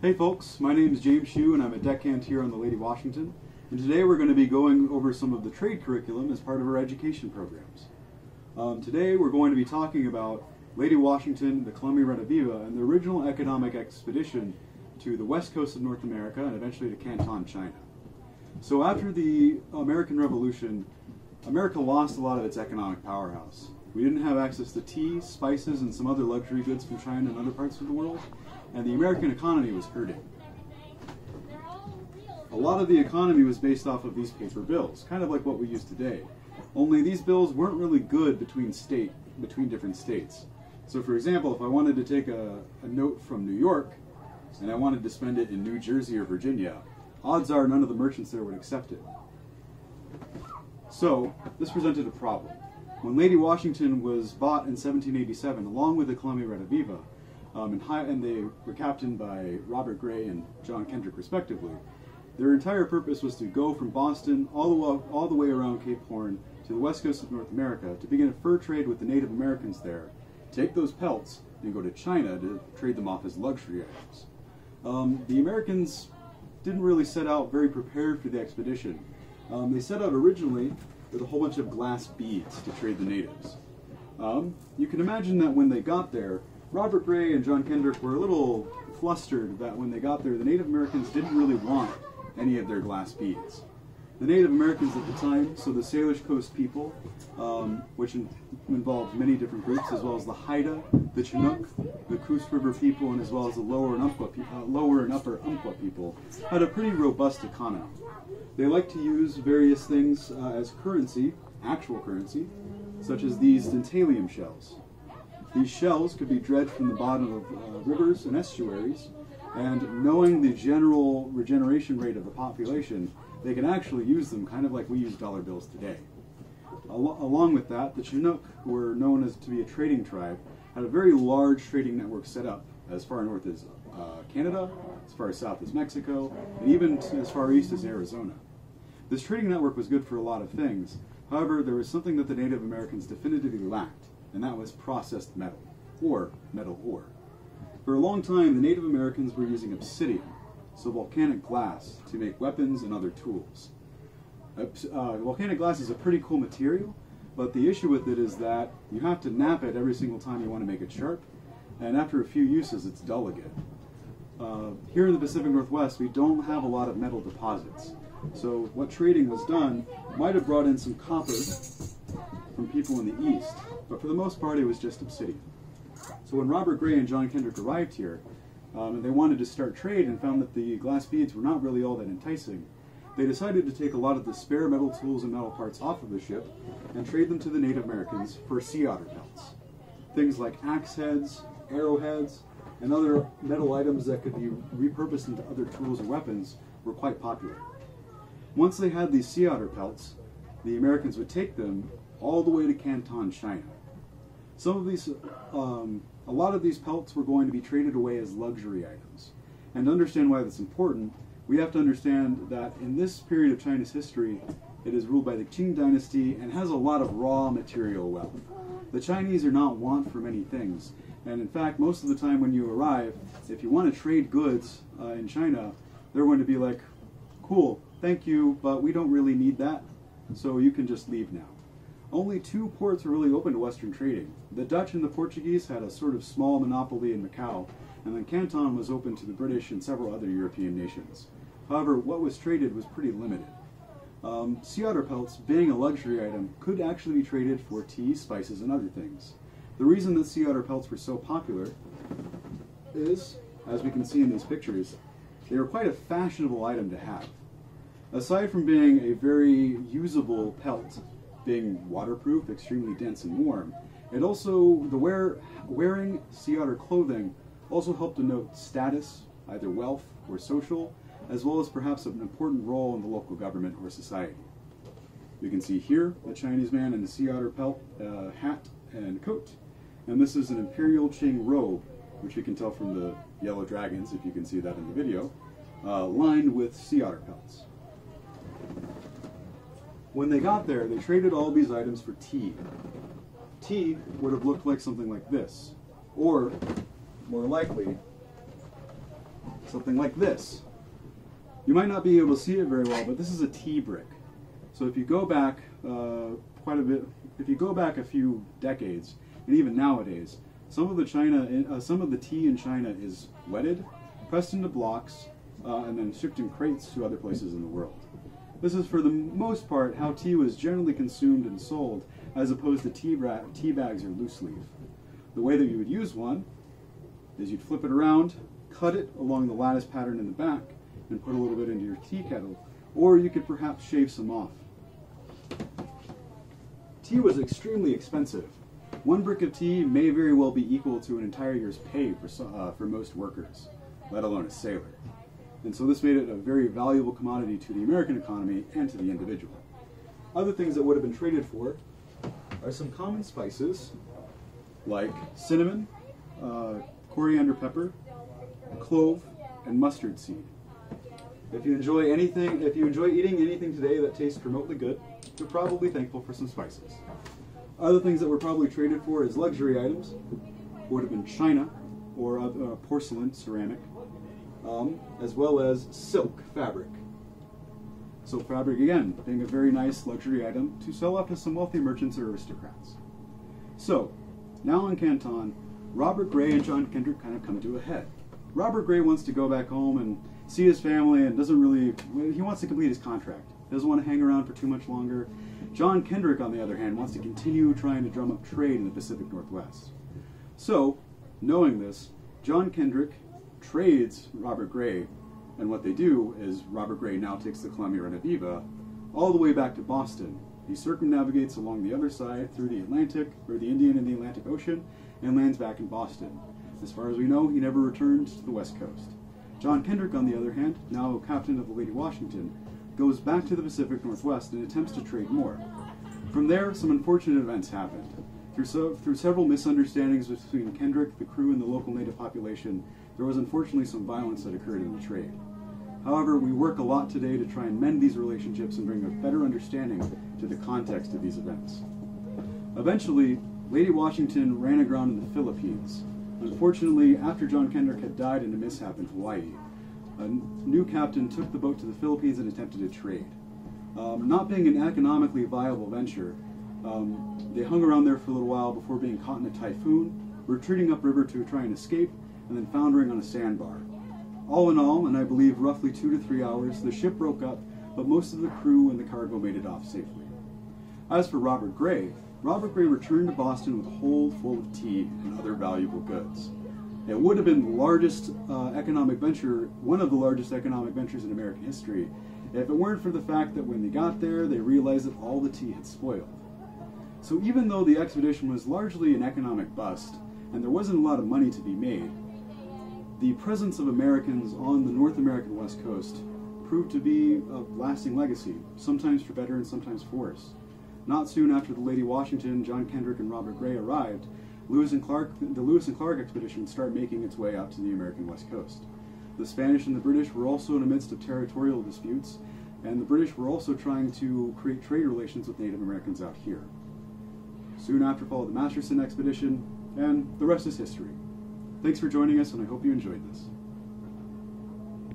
Hey folks, my name is James Shue and I'm a deckhand here on the Lady Washington. And today we're going to be going over some of the trade curriculum as part of our education programs. Today we're going to be talking about Lady Washington, the Columbia Rediviva, and the original economic expedition to the west coast of North America and eventually to Canton, China. So after the American Revolution, America lost a lot of its economic powerhouse. We didn't have access to tea, spices, and some other luxury goods from China and other parts of the world, and the American economy was hurting. A lot of the economy was based off of these paper bills, kind of like what we use today. Only these bills weren't really good between different states. So for example, if I wanted to take a note from New York, and I wanted to spend it in New Jersey or Virginia, odds are none of the merchants there would accept it. So this presented a problem. When Lady Washington was bought in 1787, along with the Columbia Rediviva, and they were captained by Robert Gray and John Kendrick respectively, their entire purpose was to go from Boston all the way around Cape Horn to the west coast of North America to begin a fur trade with the Native Americans there, take those pelts, and go to China to trade them off as luxury items. The Americans didn't really set out very prepared for the expedition. They set out originally with a whole bunch of glass beads to trade the natives. You can imagine that when they got there, Robert Gray and John Kendrick were a little flustered that when they got there, the Native Americans didn't really want any of their glass beads. The Native Americans at the time, so the Salish Coast people, which involved many different groups, as well as the Haida, the Chinook, the Coos River people, and as well as the lower and upper Umpqua people, had a pretty robust economy. They liked to use various things as currency, actual currency, such as these dentalium shells. These shells could be dredged from the bottom of rivers and estuaries, and knowing the general regeneration rate of the population, they can actually use them kind of like we use dollar bills today. Along with that, the Chinook, who were known as to be a trading tribe, had a very large trading network set up as far north as Canada, as far as south as Mexico, and even as far east as Arizona. This trading network was good for a lot of things. However, there was something that the Native Americans definitively lacked, and that was processed metal, or metal ore. For a long time, the Native Americans were using obsidian, so volcanic glass, to make weapons and other tools. Volcanic glass is a pretty cool material, but the issue with it is that you have to nap it every single time you want to make it sharp, and after a few uses, it's dull again. Here in the Pacific Northwest, we don't have a lot of metal deposits. So what trading was done might have brought in some copper from people in the east, but for the most part, it was just obsidian. So when Robert Gray and John Kendrick arrived here, and they wanted to start trade and found that the glass beads were not really all that enticing, they decided to take a lot of the spare metal tools and metal parts off of the ship and trade them to the Native Americans for sea otter pelts. Things like axe heads, arrowheads, and other metal items that could be repurposed into other tools or weapons were quite popular. Once they had these sea otter pelts, the Americans would take them all the way to Canton, China. A lot of these pelts were going to be traded away as luxury items. And to understand why that's important, we have to understand that in this period of China's history, it is ruled by the Qing dynasty and has a lot of raw material wealth. The Chinese are not want for many things, and in fact, most of the time when you arrive, if you want to trade goods in China, they're going to be like, cool, thank you, but we don't really need that, so you can just leave now. Only two ports were really open to Western trading. The Dutch and the Portuguese had a sort of small monopoly in Macau, and then Canton was open to the British and several other European nations. However, what was traded was pretty limited. Sea otter pelts, being a luxury item, could actually be traded for tea, spices, and other things. The reason that sea otter pelts were so popular is, as we can see in these pictures, they were quite a fashionable item to have. Aside from being a very usable pelt, being waterproof, extremely dense and warm, wearing sea otter clothing also helped denote status, either wealth or social, as well as perhaps an important role in the local government or society. You can see here a Chinese man in a sea otter pelt, hat and coat, and this is an Imperial Qing robe, which you can tell from the yellow dragons, if you can see that in the video, lined with sea otter pelts. When they got there, they traded all these items for tea. Tea would have looked like something like this, or more likely, something like this. You might not be able to see it very well, but this is a tea brick. So if you go back quite a bit, if you go back a few decades, and even nowadays, some of the tea in China is wetted, pressed into blocks, and then shipped in crates to other places in the world. This is for the most part how tea was generally consumed and sold, as opposed to tea bags or loose leaf. The way that you would use one is you'd flip it around, cut it along the lattice pattern in the back, and put a little bit into your tea kettle, or you could perhaps shave some off. Tea was extremely expensive. One brick of tea may very well be equal to an entire year's pay for most workers, let alone a sailor. And so this made it a very valuable commodity to the American economy and to the individual. Other things that would have been traded for are some common spices like cinnamon, coriander pepper, clove, and mustard seed. If you enjoy eating anything today that tastes remotely good, you're probably thankful for some spices. Other things that were probably traded for as luxury items would have been china or porcelain, ceramic, as well as silk fabric. Silk fabric, again, being a very nice luxury item to sell off to some wealthy merchants or aristocrats. So, now in Canton, Robert Gray and John Kendrick kind of come to a head. Robert Gray wants to go back home and see his family and he wants to complete his contract. Doesn't want to hang around for too much longer. John Kendrick, on the other hand, wants to continue trying to drum up trade in the Pacific Northwest. So, knowing this, John Kendrick trades Robert Gray, and what they do is Robert Gray now takes the Columbia Renaviva all the way back to Boston. He circumnavigates along the other side through the Atlantic, or the Indian and the Atlantic Ocean, and lands back in Boston. As far as we know, he never returned to the West Coast. John Kendrick, on the other hand, now captain of the Lady Washington, goes back to the Pacific Northwest and attempts to trade more. From there, some unfortunate events happened. Through several misunderstandings between Kendrick, the crew, and the local native population, there was unfortunately some violence that occurred in the trade. However, we work a lot today to try and mend these relationships and bring a better understanding to the context of these events. Eventually, Lady Washington ran aground in the Philippines. Unfortunately, after John Kendrick had died in a mishap in Hawaii, a new captain took the boat to the Philippines and attempted to trade. Not being an economically viable venture, they hung around there for a little while before being caught in a typhoon, retreating upriver to try and escape, and then foundering on a sandbar. All in all, and I believe roughly 2 to 3 hours, the ship broke up, but most of the crew and the cargo made it off safely. As for Robert Gray returned to Boston with a hold full of tea and other valuable goods. It would have been the largest economic venture, one of the largest economic ventures in American history, if it weren't for the fact that when they got there, they realized that all the tea had spoiled. So even though the expedition was largely an economic bust, and there wasn't a lot of money to be made, the presence of Americans on the North American West Coast proved to be a lasting legacy, sometimes for better and sometimes for worse. Not soon after the Lady Washington, John Kendrick, and Robert Gray arrived, the Lewis and Clark expedition would start making its way out to the American West Coast. The Spanish and the British were also in the midst of territorial disputes, and the British were also trying to create trade relations with Native Americans out here. Soon after followed the Masterson expedition, and the rest is history. Thanks for joining us, and I hope you enjoyed this.